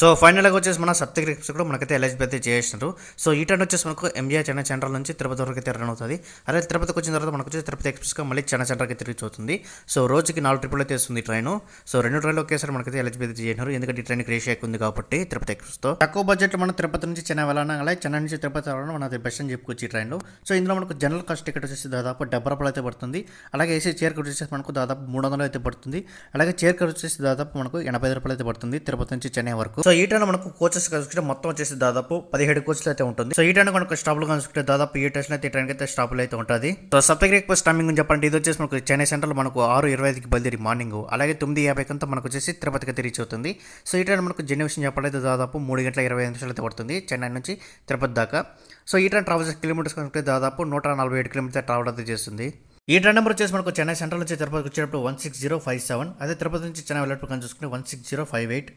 So ఫైనల్‌గా వచ్చేసి మన సప్తగిరి ఎక్స్‌ప్రెస్ కూడా మనకైతే ఎలిజిబిలిటీ చేసేసినారు. సో ఈ ట్రైన్ వచ్చేసి మనకు ఎంజీఆర్ చెన్నై సెంట్రల్ నుంచి తిరుపతి వరకు అయితే రన్ అవుతది. అదే తిరుపతికి వచ్చిన తర్వాత మనకు వచ్చేసి తిరుపతి ఎక్స్‌ప్రెస్‌గా మళ్ళీ చెన్నై సెంట్రల్‌కి రీచ్ అవుతుంది. సో రోజుకి 4 ట్రిప్పులు అయితే వస్తుంది ఈ ట్రైను. సో 2 ట్రైన్లు ఒకేసారి మనకైతే ఎలిజిబిలిటీ చేసినారు. ఎందుకంటే ఈ ట్రైన్‌కి రేషియో ఎక్కువ ఉంది కాబట్టి తిరుపతి ఎక్స్‌ప్రెస్‌తో. తక్కువ బడ్జెట్‌లో మనం తిరుపతి నుంచి చెన్నై వెళ్ళాలన్నా అలాగే చెన్నై నుంచి తిరుపతి వెళ్ళాలన్నా మనది బెస్ట్ అని చెప్పుకోవచ్చు ఈ ట్రైన్‌లో. సో ఇందులో మనకు జనరల్ కాస్ట్ టికెట్ వచ్చేసి దాదాపు రూ. 70 అయితే పడుతుంది. అలాగే ఏసీ చైర్ కోచ్ వచ్చేసి మనకు దాదాపు 300 అయితే పడుతుంది. అలాగే చైర్ కోచ్ వచ్చేసి దాదాపు మనకు రూ. 85 అయితే పడుతుంది తిరుపతి నుంచి చెన్నై వరకు. సో ఈ ట్రైన్ మనకు కోచెస్ కనుకుంటే మొత్తం వచ్చేసి దాదాపు 17 కోచ్లు అయితే ఉంటుంది. సో ఈ ట్రైన్ మనకు స్టాప్లు కనుకుంటే దాదాపు 7 స్టేషన్లు అయితే ఈ ట్రైన్ అయితే స్టాప్లు అయితే ఉంటుంది. సో సప్తగిరి ఎక్స్‌ప్రెస్ టైమింగ్ చెప్పండి, ఇది వచ్చేసి మనకు చెన్నై సెంట్రల్ మనకు 6:25కి బయలుదేరి మార్నింగ్, అలాగే 9:50 అంతా మనకు వచ్చేసి తిరుపతికి అయితే రీచ్ అవుతుంది. సో ఈ ట్రైన్ మనకు జర్నీ విషయం చెప్పాలంటే దాదాపు 3 గంటల 25 నిమిషాలు అయితే పడుతుంది చెన్నై నుంచి తిరుపతి దాకా. సో ఈ ట్రైన్ ట్రావెల్ కిలోమీటర్స్ కనుకుంటే దాదాపు 147 కిలోమీటర్ ట్రావెల్ అయితే చేస్తుంది. ఈ ట్రైన్ నెంబర్ వచ్చేసి మనకు చెన్నై సెంట్రల్ నుంచి తిరుపతికి వచ్చేటప్పుడు 16057, అదే తిరుపతి నుంచి చెన్నై వెళ్ళేటప్పుడు కానీ చూసుకుంటే 16058.